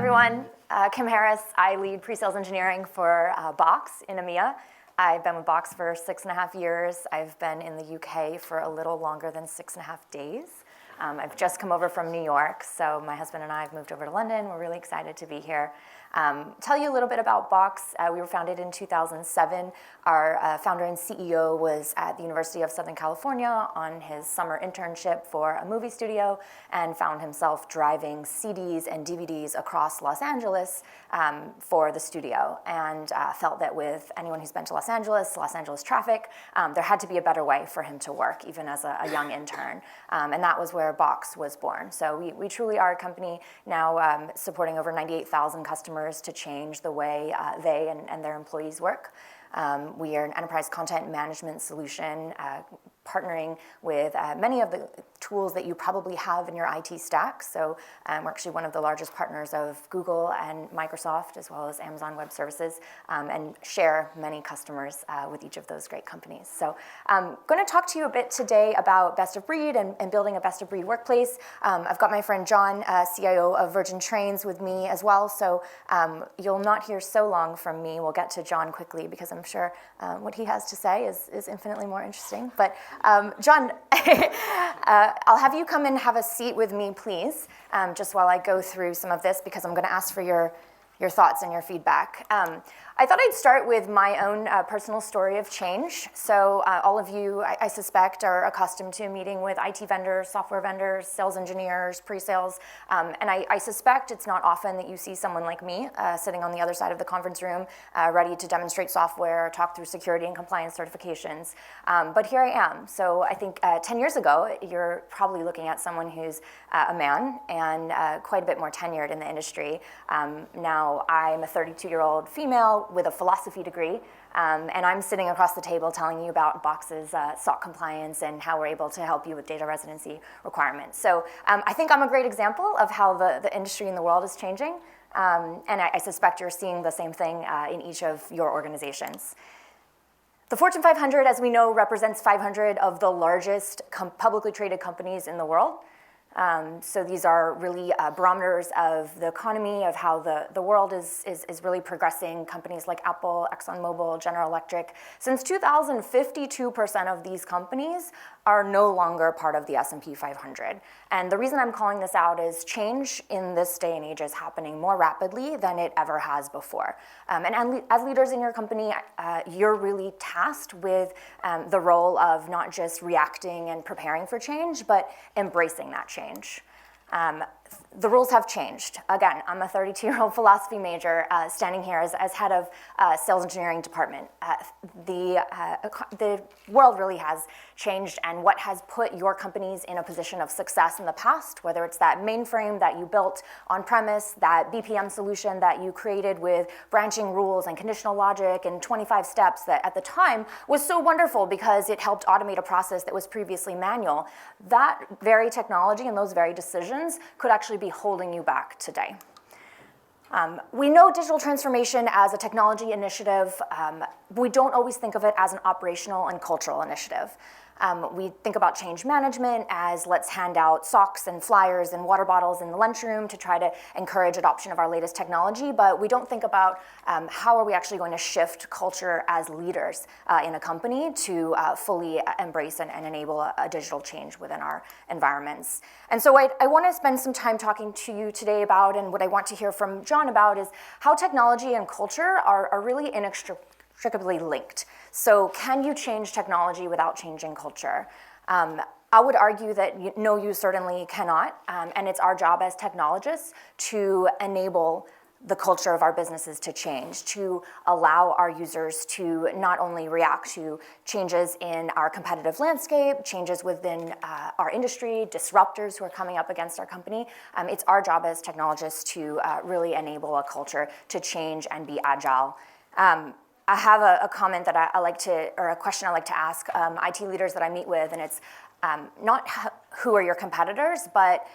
everyone. Kim Harris. I lead PreSales Engineering for Box in EMEA. I've been with Box for 6.5 years. I've been in the UK for a little longer than 6.5 days. I've just come over from New York, so my husband and I have moved over to London. We're really excited to be here. Tell you a little bit about Box. We were founded in 2007. Our founder and CEO was at the University of Southern California on his summer internship for a movie studio and found himself driving CDs and DVDs across Los Angeles for the studio, and felt that with anyone who's been to Los Angeles traffic, there had to be a better way for him to work, even as a young intern. And that was where Box was born. So we truly are a company now supporting over 98,000 customers to change the way they and their employees work. We are an enterprise content management solution partnering with many of the tools that you probably have in your IT stack. So we're actually one of the largest partners of Google and Microsoft, as well as Amazon Web Services, and share many customers with each of those great companies. So I'm going to talk to you a bit today about best of breed and building a best of breed workplace. I've got my friend John, CIO of Virgin Trains, with me as well. So you'll not hear so long from me. We'll get to John quickly because I'm sure what he has to say is infinitely more interesting. But John, I'll have you come and have a seat with me, please, just while I go through some of this, because I'm going to ask for your thoughts and your feedback. I thought I'd start with my own personal story of change. So all of you, I suspect, are accustomed to meeting with IT vendors, software vendors, sales engineers, pre-sales, and I suspect it's not often that you see someone like me sitting on the other side of the conference room, ready to demonstrate software, talk through security and compliance certifications. But here I am. So I think 10 years ago, you're probably looking at someone who's a man and quite a bit more tenured in the industry. Now I'm a 32-year-old female with a philosophy degree, and I'm sitting across the table telling you about Box's SOC compliance and how we're able to help you with data residency requirements. So I think I'm a great example of how the industry and the world is changing, and I suspect you're seeing the same thing in each of your organizations. The Fortune 500, as we know, represents 500 of the largest publicly traded companies in the world. So these are really barometers of the economy, of how the world is really progressing. Companies like Apple, ExxonMobil, General Electric. Since 2000, 52% of these companies are no longer part of the S&P 500. And the reason I'm calling this out is change in this day and age is happening more rapidly than it ever has before. And as leaders in your company, you're really tasked with the role of not just reacting and preparing for change, but embracing that change. The rules have changed. Again, I'm a 32-year-old philosophy major standing here as head of sales engineering department. The world really has changed, and what has put your companies in a position of success in the past, whether it's that mainframe that you built on premise, that BPM solution that you created with branching rules and conditional logic and 25 steps that at the time was so wonderful because it helped automate a process that was previously manual, that very technology and those very decisions could actually be holding you back today. We know digital transformation as a technology initiative. We don't always think of it as an operational and cultural initiative. We think about change management as let's hand out socks and flyers and water bottles in the lunchroom to try to encourage adoption of our latest technology, but we don't think about how are we actually going to shift culture as leaders in a company to fully embrace and enable a digital change within our environments. And so I want to spend some time talking to you today about, and what I want to hear from John about, is how technology and culture are really inextricably linked. So can you change technology without changing culture? I would argue that no, you certainly cannot, and it's our job as technologists to enable the culture of our businesses to change, to allow our users to not only react to changes in our competitive landscape, changes within our industry, disruptors who are coming up against our company. It's our job as technologists to really enable a culture to change and be agile. I have a comment that I like to, or a question I like to ask IT leaders that I meet with, and it's not who are your competitors, but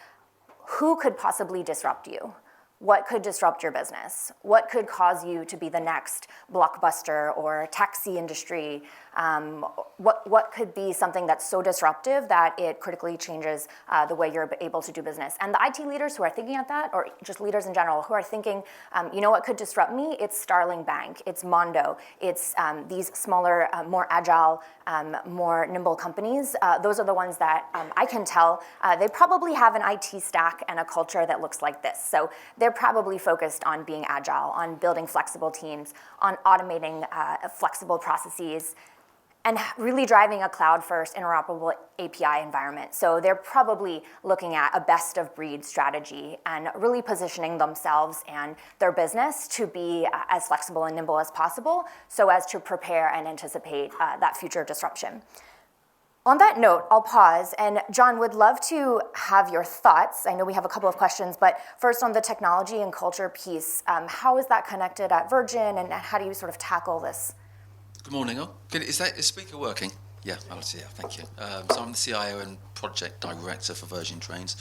who could possibly disrupt you? What could disrupt your business? What could cause you to be the next Blockbuster or taxi industry what could be something that's so disruptive that it critically changes the way you're able to do business. And the IT leaders who are thinking at that, or just leaders in general, who are thinking, you know what could disrupt me? It's Starling Bank, it's Mondo, it's these smaller, more agile, more nimble companies. Those are the ones that I can tell they probably have an IT stack and a culture that looks like this. So they're probably focused on being agile, on building flexible teams, on automating flexible processes, and really driving a cloud-first interoperable API environment. So they're probably looking at a best-of-breed strategy and really positioning themselves and their business to be as flexible and nimble as possible so as to prepare and anticipate that future disruption. On that note, I'll pause, and John, would love to have your thoughts. I know we have a couple of questions, but first on the technology and culture piece, how is that connected at Virgin, and how do you sort of tackle this? Good morning. Is the speaker working? Yeah, thank you. So I'm the CIO and Project Director for Virgin Trains,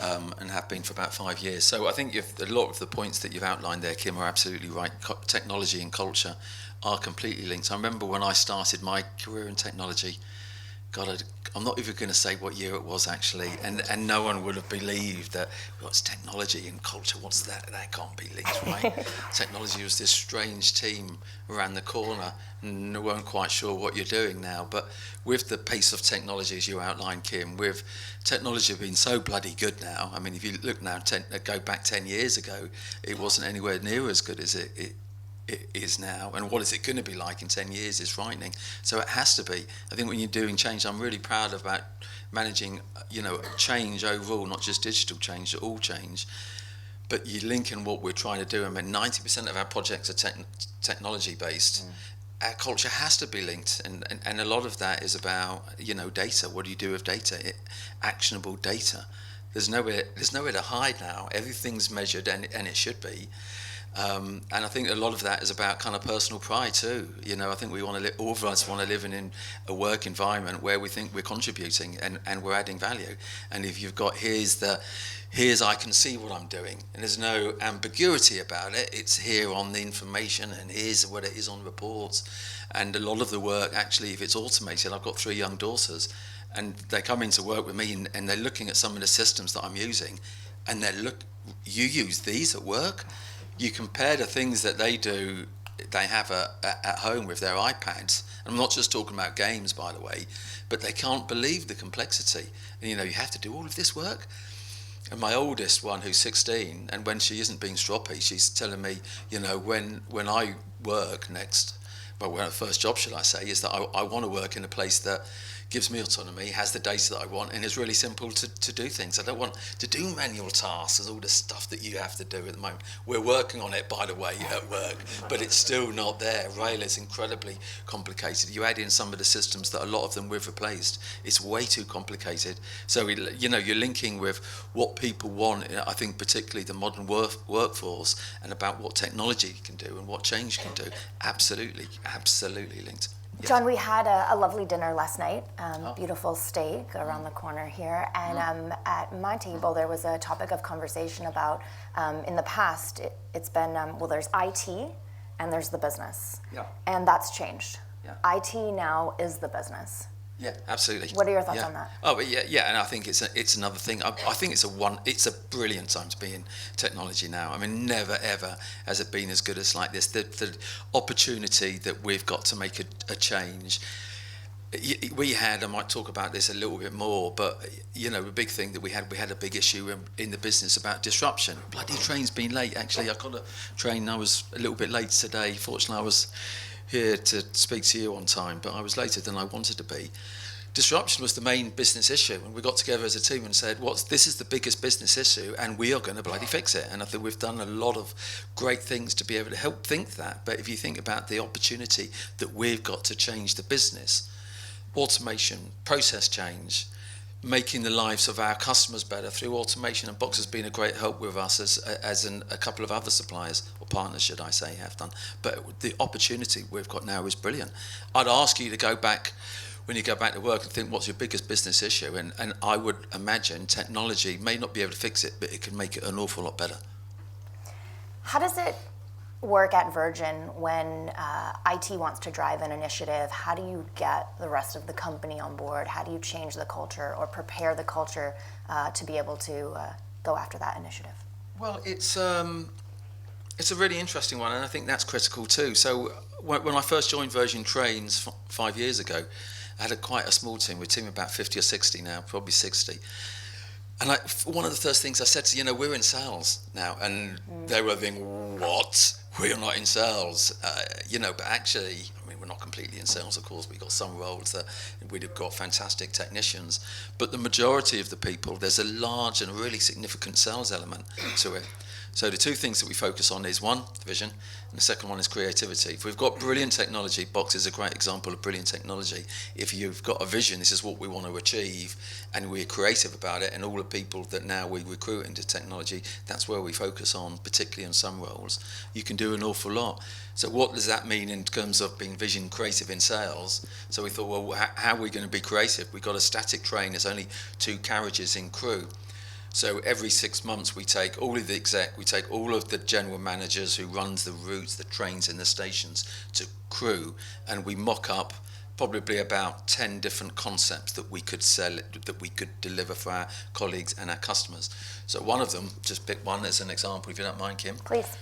and have been for about 5 years. So I think a lot of the points that you've outlined there, Kim, are absolutely right. Technology and culture are completely linked. I remember when I started my career in technology, God, I'm not even going to say what year it was actually, and no one would have believed that, well, it's technology and culture, what's that? That can't be linked, right? Technology was this strange team around the corner, and we weren't quite sure what you're doing now. But with the pace of technology, as you outlined, Kim, with technology being so bloody good now, I mean, if you look now, go back 10 years ago, it wasn't anywhere near as good as it is now, and what is it going to be like in 10 years is frightening. So it has to be. I think when you're doing change, I'm really proud about managing, change overall, not just digital change, all change. But you link in what we're trying to do. I mean, 90% of our projects are technology based. Our culture has to be linked, and a lot of that is about, data. What do you do with data? Actionable data. There's nowhere to hide now. Everything's measured, and it should be. And I think a lot of that is about kind of personal pride too. I think all of us want to live in a work environment where we think we're contributing and we're adding value. And if you've got here's I can see what I'm doing, and there's no ambiguity about it. It's here on the information, and here's what it is on reports. And a lot of the work, actually, if it's automated, I've got 3 young daughters, and they come in to work with me, and they're looking at some of the systems that I'm using, and you use these at work? You compare the things that they have at home with their iPads, and I'm not just talking about games, by the way, but they can't believe the complexity. And you have to do all of this work. And my oldest one, who's 16, and when she isn't being stroppy, she's telling me, when I work next, well, when the first job, should I say, is that I want to work in a place that gives me autonomy, has the data that I want, and is really simple to do things. I don't want to do manual tasks and all the stuff that you have to do at the moment. We're working on it, by the way, at work, but it's still not there. Rail is incredibly complicated. You add in some of the systems that a lot of them we've replaced. It's way too complicated. So, you're linking with what people want, I think particularly the modern workforce, and about what technology can do and what change can do. Absolutely linked. Yes. John, we had a lovely dinner last night, beautiful steak around the corner here, and at my table there was a topic of conversation about, in the past, it's been, there's IT and there's the business, and that's changed. IT now is the business. Yeah, absolutely. What are your thoughts on that? Oh, but yeah, and I think it's another thing. I think it's a brilliant time to be in technology now. I mean, never ever has it been as good as like this. The opportunity that we've got to make a change. I might talk about this a little bit more, but a big thing that we had a big issue in the business about disruption. Bloody train's been late. Actually, I got a train. I was a little bit late today. Fortunately, I was here to speak to you on time, but I was later than I wanted to be. Disruption was the main business issue, and we got together as a team and said, this is the biggest business issue, and we are going to bloody fix it. And I think we've done a lot of great things to be able to help think that. But if you think about the opportunity that we've got to change the business, automation, process change, making the lives of our customers better through automation, and Box has been a great help with us as a couple of other suppliers, or partners should I say, have done. But the opportunity we've got now is brilliant. I'd ask you to go back, when you go back to work, and think what's your biggest business issue, and I would imagine technology may not be able to fix it, but it can make it an awful lot better. How does it work at Virgin, when IT wants to drive an initiative, how do you get the rest of the company on board? How do you change the culture or prepare the culture to be able to go after that initiative? Well, it's a really interesting one, and I think that's critical too. So when I first joined Virgin Trains 5 years ago, I had quite a small team. We're a team of about 50 or 60 now, probably 60. And one of the first things I said to, we're in sales now. And they were thinking, what? We're not in sales. But actually, we're not completely in sales, of course. We've got some roles that we'd have got fantastic technicians. But the majority of the people, there's a large and really significant sales element to it. So the two things that we focus on is one, vision, and the second one is creativity. If we've got brilliant technology, Box is a great example of brilliant technology. If you've got a vision, this is what we want to achieve, and we're creative about it, and all the people that now we recruit into technology, that's where we focus on, particularly in some roles. You can do an awful lot. So what does that mean in terms of being vision creative in sales? So we thought, well, how are we going to be creative? We've got a static train, there's only 2 carriages in crew. So every 6 months we take all of the exec, we take all of the general managers who runs the routes, the trains and the stations to crew, and we mock up probably about 10 different concepts that we could sell, that we could deliver for our colleagues and our customers. So one of them, just pick one as an example if you don't mind, Kim. Please.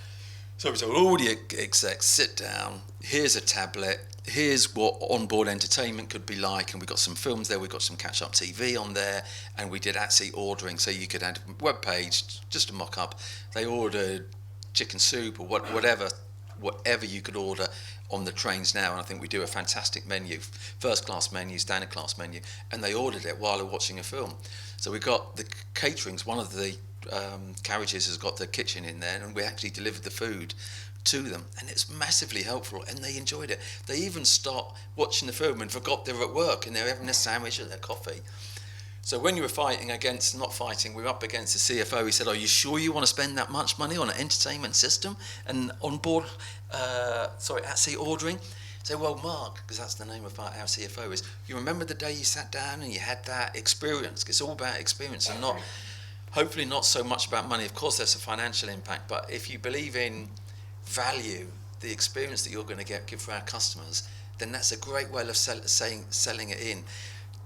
So we told all the execs, sit down, here's a tablet, here's what onboard entertainment could be like, and we've got some films there, we've got some catch-up TV on there, and we did at-seat ordering, so you could add a web page, just to mock up. They ordered chicken soup or whatever you could order on the trains now, and I think we do a fantastic menu, first-class menu, standard-class menu, and they ordered it while they're watching a film. So we got the caterings, one of the carriages has got the kitchen in there, and we actually delivered the food to them, and it's massively helpful, and they enjoyed it. They even stopped watching the film and forgot they were at work and they were having a sandwich or their coffee. So when you were we're up against the CFO. He said, are you sure you want to spend that much money on an entertainment system and onboard at-sea ordering? So, well, Mark, because that's the name of our CFO, is you remember the day you sat down and you had that experience? It's all about experience and hopefully not so much about money. Of course, there's a financial impact, but if you believe in value, the experience that you're going to give for our customers, then that's a great way of selling it in.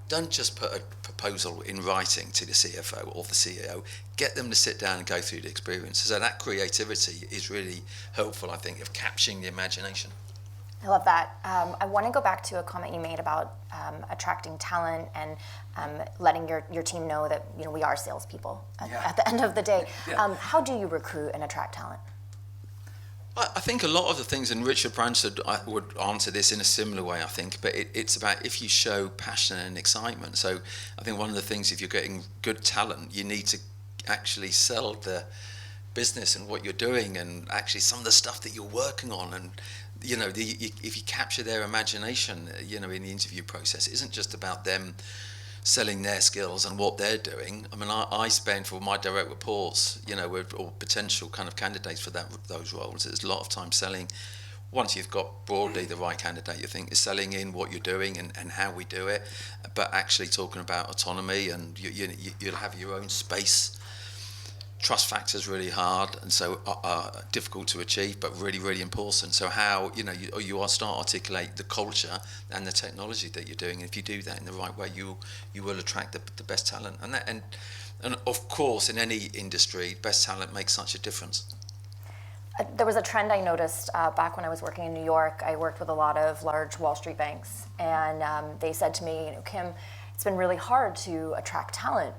Don't just put a proposal in writing to the CFO or the CEO. Get them to sit down and go through the experience. So that creativity is really helpful, I think, of capturing the imagination. I love that. I want to go back to a comment you made about attracting talent and letting your team know that we are salespeople at the end of the day. Yeah. How do you recruit and attract talent? I think a lot of the things, and Richard Bransford would answer this in a similar way, I think, but it's about if you show passion and excitement. So I think one of the things, if you're getting good talent, you need to actually sell the business and what you're doing and actually some of the stuff that you're working on. And if you capture their imagination, in the interview process, it isn't just about them selling their skills and what they're doing. I mean, I spend for my direct reports, or potential kind of candidates for those roles, there's a lot of time selling. Once you've got broadly the right candidate, you think is selling in what you're doing and how we do it, but actually talking about autonomy and you'll have your own space. Trust factor is really hard and so difficult to achieve, but really, really important. So how you start articulate the culture and the technology that you're doing. And if you do that in the right way, you will attract the best talent. And of course, in any industry, best talent makes such a difference. There was a trend I noticed back when I was working in New York. I worked with a lot of large Wall Street banks, and they said to me, Kim, it's been really hard to attract talent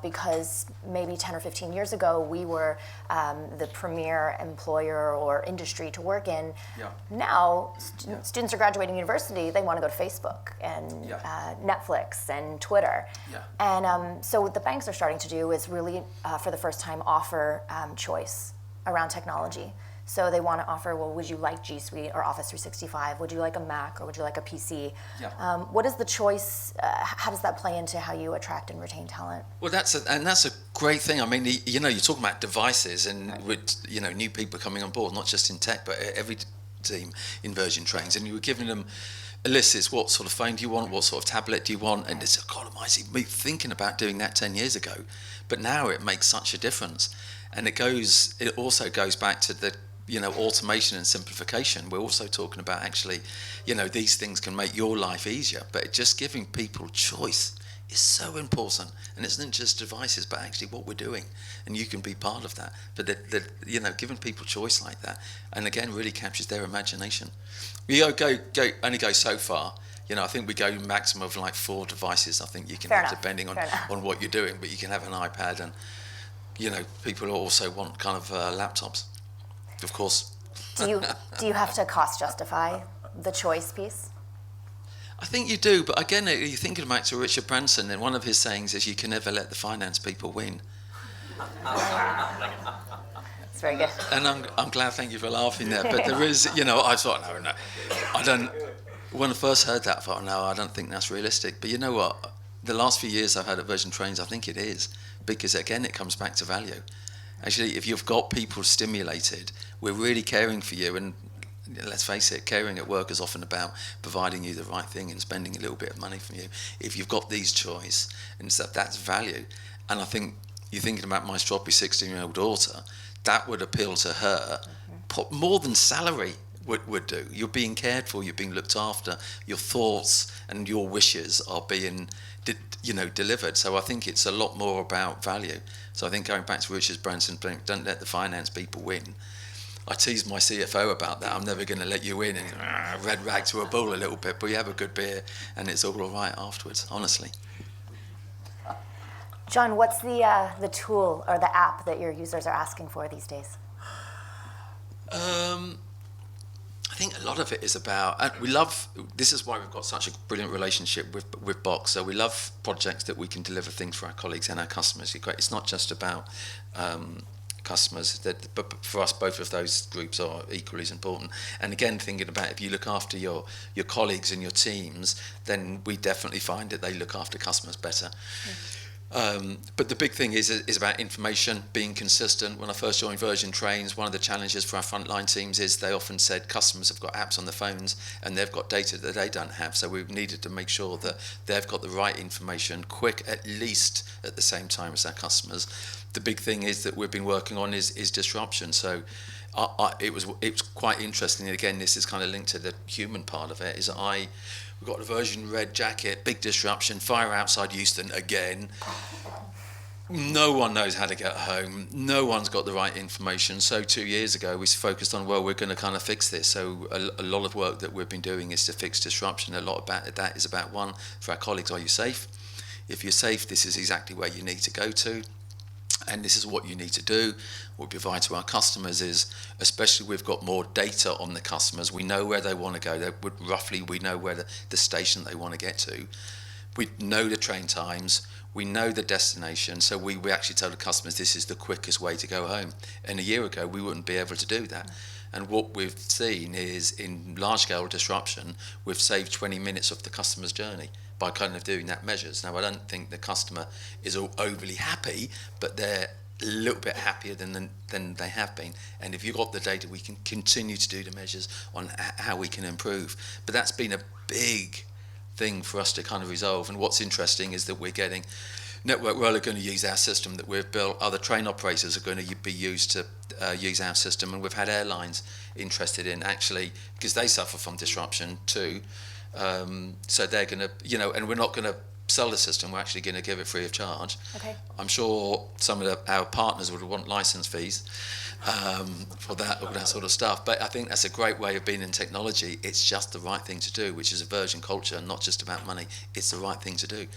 because maybe 10 or 15 years ago we were the premier employer or industry to work in. Yeah. Now students are graduating university, they want to go to Facebook and Netflix and Twitter. Yeah. And so what the banks are starting to do is really for the first time offer choice around technology. So they want to offer, well, would you like G Suite or Office 365? Would you like a Mac or would you like a PC? Yeah. What is the choice? How does that play into how you attract and retain talent? Well, that's a great thing. I mean, you're talking about devices and with new people coming on board, not just in tech, but every team in Virgin Trains, and you were giving them a list. It's what sort of phone do you want? What sort of tablet do you want? And it's God almighty, me thinking about doing that 10 years ago, but now it makes such a difference. And it also goes back to the automation and simplification. We're also talking about actually, these things can make your life easier, but just giving people choice is so important. And it's not just devices, but actually what we're doing, and you can be part of that. But giving people choice like that, and again, really captures their imagination. We only go so far. I think we go maximum of like 4 devices. I think you can have, depending on what you're doing. But you can have an iPad, and people also want kind of laptops, of course. Do you have to cost justify the choice piece? I think you do, but again, you're thinking back to Richard Branson, and one of his sayings is, "You can never let the finance people win." It's very good. And I'm glad. Thank you for laughing there. But there is, I thought, no, I don't. When I first heard that, I thought, no, I don't think that's realistic. But you know what? The last few years I've had at Virgin Trains, I think it is, because again, it comes back to value. Actually, if you've got people stimulated, we're really caring for you. And let's face it, caring at work is often about providing you the right thing and spending a little bit of money from you. If you've got these choice and stuff, that's value. And I think you're thinking about my stroppy 16-year-old daughter, that would appeal to her more than salary would do. You're being cared for, you're being looked after, your thoughts and your wishes are being delivered. So I think it's a lot more about value. So I think going back to Richard Branson, don't let the finance people win. I teased my CFO about that. I'm never going to let you in and red rag to a bull a little bit, but you have a good beer and it's all right afterwards, honestly. John, what's the tool or the app that your users are asking for these days? I think a lot of it is about, and this is why we've got such a brilliant relationship with Box. So we love projects that we can deliver things for our colleagues and our customers. It's not just about customers, but for us, both of those groups are equally as important. And again, thinking about if you look after your colleagues and your teams, then we definitely find that they look after customers better. But the big thing is about information, being consistent. When I first joined Virgin Trains, one of the challenges for our frontline teams is they often said customers have got apps on their phones and they've got data that they don't have. So we've needed to make sure that they've got the right information quick, at least at the same time as our customers. The big thing is that we've been working on is disruption. So it was quite interesting. And again, this is kind of linked to the human part of it. We've got a Virgin red jacket, big disruption, fire outside Euston again. No one knows how to get home. No one's got the right information. So 2 years ago, we focused on, we're going to kind of fix this. So a lot of work that we've been doing is to fix disruption. A lot about that is about, one, for our colleagues, are you safe? If you're safe, this is exactly where you need to go to. And this is what you need to do. What we provide to our customers is, especially we've got more data on the customers, we know where they want to go. Roughly, we know where the station they want to get to. We know the train times. We know the destination. So we actually tell the customers this is the quickest way to go home. And a year ago, we wouldn't be able to do that. And what we've seen is, in large-scale disruption, we've saved 20 minutes of the customer's journey by kind of doing that measures. Now, I don't think the customer is all overly happy, but they're a little bit happier than they have been. And if you've got the data, we can continue to do the measures on how we can improve. But that's been a big thing for us to kind of resolve. And what's interesting is that we're getting Network Rail are going to use our system that we've built. Other train operators are going to be used to use our system. And we've had airlines interested in, actually, because they suffer from disruption too. So they're going to, and we're not going to sell the system, we're actually going to give it free of charge. Okay. I'm sure some of our partners would want license fees for that, all that sort of stuff. But I think that's a great way of being in technology. It's just the right thing to do, which is a Virgin culture, not just about money. It's the right thing to do.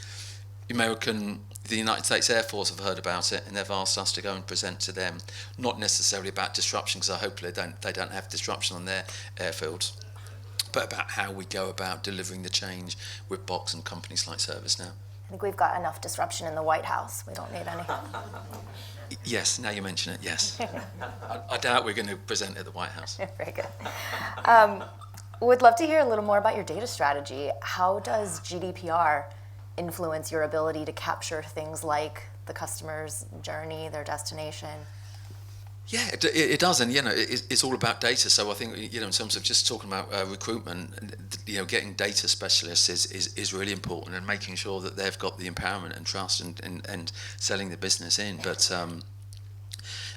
The United States Air Force have heard about it, and they've asked us to go and present to them, not necessarily about disruption, because I hope they don't have disruption on their airfields, but about how we go about delivering the change with Box and companies like ServiceNow. I think we've got enough disruption in the White House. We don't need any. Yes, now you mention it, yes. I doubt we're going to present at the White House. Very good. Would love to hear a little more about your data strategy. How does GDPR influence your ability to capture things like the customer's journey, their destination? Yeah, it does, and it's all about data. So I think in terms of just talking about recruitment, getting data specialists is really important, and making sure that they've got the empowerment and trust and selling the business in. But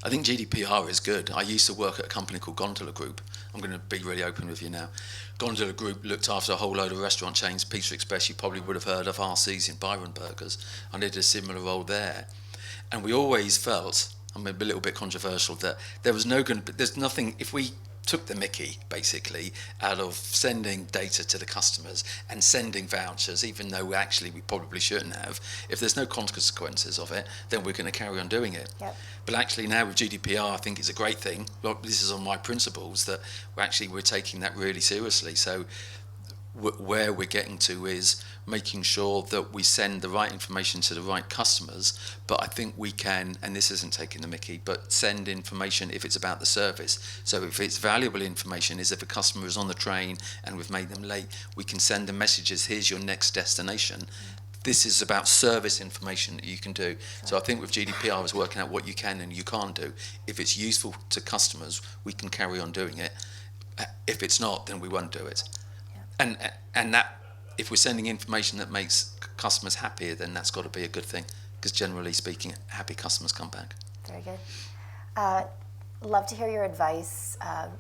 I think GDPR is good. I used to work at a company called Gondola Group. I'm going to be really open with you now. Gondola Group looked after a whole load of restaurant chains. Pizza Express, you probably would have heard of RC's in Byron Burgers. I did a similar role there. And we always felt, I'm a little bit controversial, that there's nothing, if we took the mickey, basically, out of sending data to the customers and sending vouchers, even though actually we probably shouldn't have, if there's no consequences of it, then we're going to carry on doing it. Yep. But actually now with GDPR, I think it's a great thing. Well, this is on my principles, that we're taking that really seriously. So where we're getting to is making sure that we send the right information to the right customers, but I think we can, and this isn't taking the mickey, but send information if it's about the service. So if it's valuable information, is if a customer is on the train and we've made them late, we can send them messages, here's your next destination. This is about service information that you can do. So I think with GDPR, I was working out what you can and you can't do. If it's useful to customers, we can carry on doing it. If it's not, then we won't do it. And that, if we're sending information that makes customers happier, then that's got to be a good thing, because generally speaking, happy customers come back. Very good. Love to hear your advice,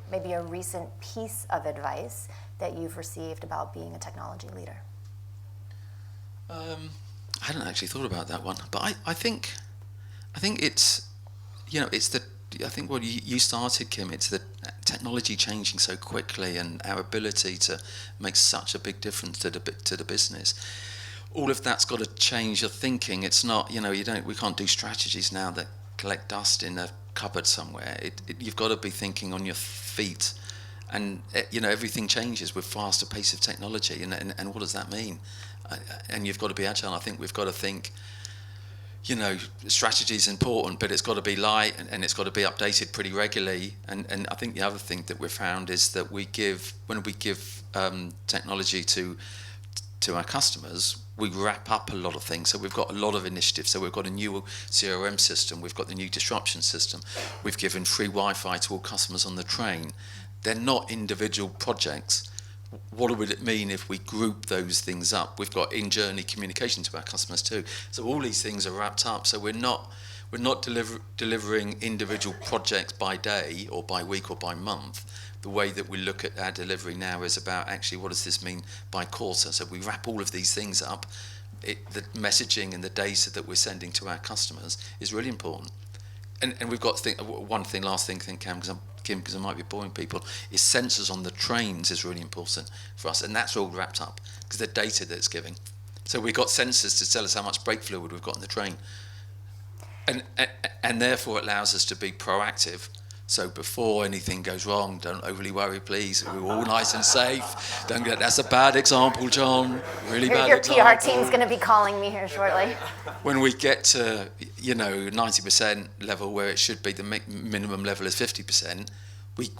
maybe a recent piece of advice that you've received about being a technology leader. I hadn't actually thought about that one, but I think it's, I think what you started, Kim, it's the technology changing so quickly and our ability to make such a big difference to the business. All of that's got to change your thinking. It's not, we can't do strategies now that collect dust in a cupboard somewhere. You've got to be thinking on your feet, and everything changes with faster pace of technology. And what does that mean? And you've got to be agile. I think we've got to think. Strategy is important, but it's got to be light and it's got to be updated pretty regularly. And I think the other thing that we've found is that when we give technology to our customers, we wrap up a lot of things. So we've got a lot of initiatives. So we've got a new CRM system, we've got the new disruption system, we've given free Wi-Fi to all customers on the train. They're not individual projects. What would it mean if we group those things up? We've got in-journey communication to our customers too. So all these things are wrapped up. So we're not delivering individual projects by day or by week or by month. The way that we look at our delivery now is about actually what does this mean by quarter. So we wrap all of these things up. The messaging and the data that we're sending to our customers is really important. And we've got to think, last thing, Cam, because I might be boring people, is sensors on the trains is really important for us, and that's all wrapped up because the data that it's giving. So we've got sensors to tell us how much brake fluid we've got in the train, and therefore it allows us to be proactive. So before anything goes wrong, don't overly worry, please. We're all nice and safe. That's a bad example, John. Really bad example. Your PR team's going to be calling me here shortly. When we get to 90% level where it should be, the minimum level is 50%.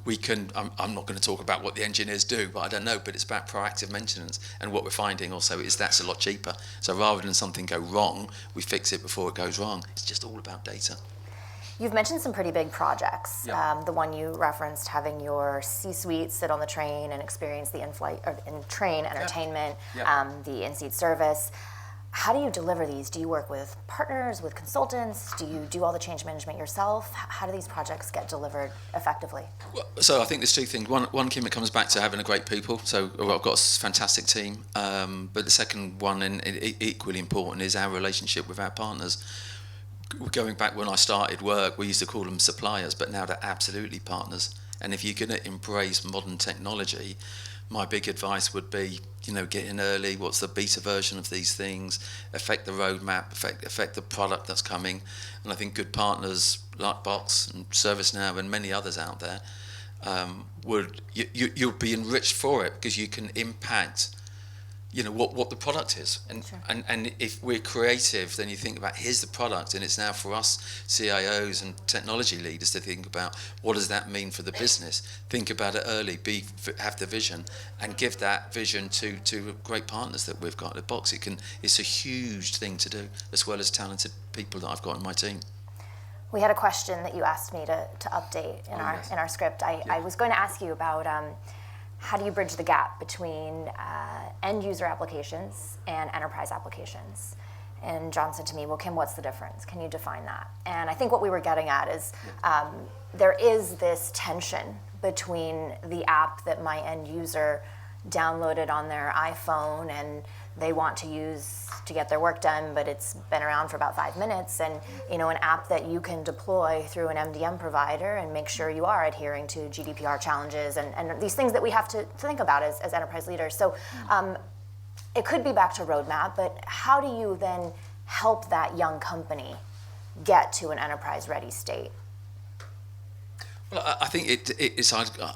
We can. I'm not going to talk about what the engineers do, but I don't know. But it's about proactive maintenance, and what we're finding also is that's a lot cheaper. So rather than something go wrong, we fix it before it goes wrong. It's just all about data. You've mentioned some pretty big projects. Yeah. The one you referenced, having your C-suite sit on the train and experience the in-flight or in-train entertainment, the in-seat service. How do you deliver these? Do you work with partners, with consultants? Do you do all the change management yourself? How do these projects get delivered effectively? So I think there's two things. One, Kim, it comes back to having a great people. So I've got a fantastic team. But the second one, and equally important, is our relationship with our partners. Going back when I started work, we used to call them suppliers, but now they're absolutely partners. And if you're going to embrace modern technology, my big advice would be, get in early. What's the beta version of these things? Affect the roadmap, affect the product that's coming. And I think good partners like Box and ServiceNow and many others out there you'll be enriched for it because you can impact what the product is, and, Sure. and if we're creative, then you think about here's the product, and it's now for us CIOs and technology leaders to think about what does that mean for the business. Think about it early, have the vision, and give that vision to great partners that we've got at Box. It's a huge thing to do, as well as talented people that I've got in my team. We had a question that you asked me to update in our script. I was going to ask you about how do you bridge the gap between end user applications and enterprise applications? And John said to me, well, Kim, what's the difference? Can you define that? And I think what we were getting at is there is this tension between the app that my end user downloaded on their iPhone and they want to use to get their work done, but it's been around for about 5 minutes, and an app that you can deploy through an MDM provider and make sure you are adhering to GDPR challenges and these things that we have to think about as enterprise leaders. So it could be back to roadmap, but how do you then help that young company get to an enterprise-ready state? Well, I think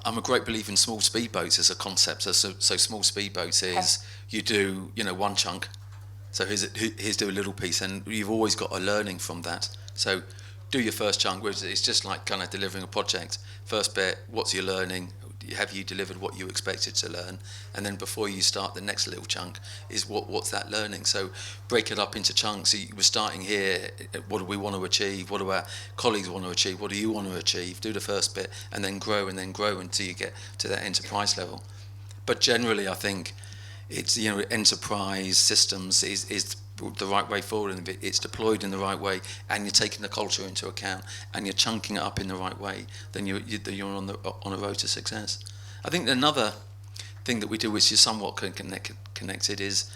I'm a great believer in small speedboats as a concept. So small speedboats is you do one chunk. So here's do a little piece, and you've always got a learning from that. So do your first chunk, where it's just like kind of delivering a project. First bit, what's your learning? Have you delivered what you expected to learn? And then before you start the next little chunk is what's that learning? So break it up into chunks. So we're starting here, what do we want to achieve? What do our colleagues want to achieve? What do you want to achieve? Do the first bit and then grow until you get to that enterprise level. But generally I think it's, enterprise systems is the right way forward, and if it's deployed in the right way and you're taking the culture into account and you're chunking it up in the right way, then you're on a road to success. I think another thing that we do, which is somewhat connected, is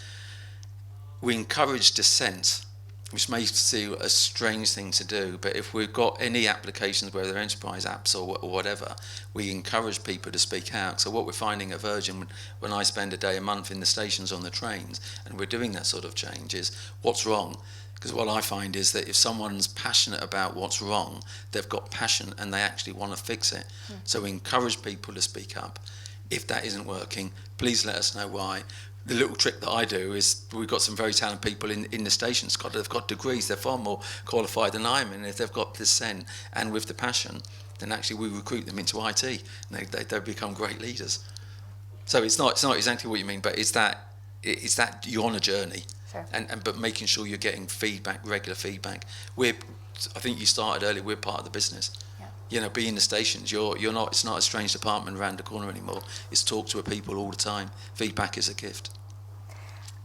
we encourage dissent, which may seem a strange thing to do, but if we've got any applications, whether they're enterprise apps or whatever, we encourage people to speak out. So what we're finding at Virgin, when I spend a day a month in the stations on the trains, and we're doing that sort of change, is what's wrong? Because what I find is that if someone's passionate about what's wrong, they've got passion and they actually want to fix it. So we encourage people to speak up. If that isn't working, please let us know why. The little trick that I do is we've got some very talented people in the stations. They've got degrees. They're far more qualified than I am. And if they've got the zen and with the passion, then actually we recruit them into IT and they become great leaders. So it's not exactly what you mean, but it's that you're on a journey. Sure. But making sure you're getting feedback, regular feedback. I think you started earlier. We're part of the business. Be in the stations. You're not. It's not a strange department around the corner anymore. It's talk to people all the time. Feedback is a gift.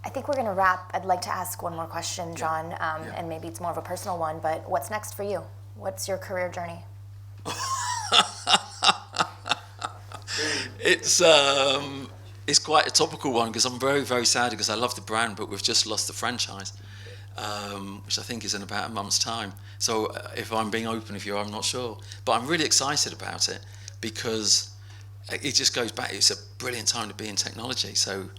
I think we're going to wrap. I'd like to ask one more question, John, and maybe it's more of a personal one. But what's next for you? What's your career journey? It's quite a topical one because I'm very, very sad because I love the brand, but we've just lost the franchise, which I think is in about a month's time. So if I'm being open with you, I'm not sure. But I'm really excited about it because it just goes back. It's a brilliant time to be in technology. So,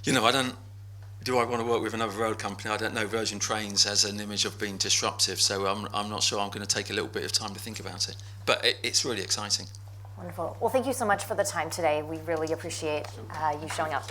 do I want to work with another road company? I don't know. Virgin Trains has an image of being disruptive, so I'm not sure. I'm going to take a little bit of time to think about it. But it's really exciting. Wonderful. Well, thank you so much for the time today. We really appreciate you showing up.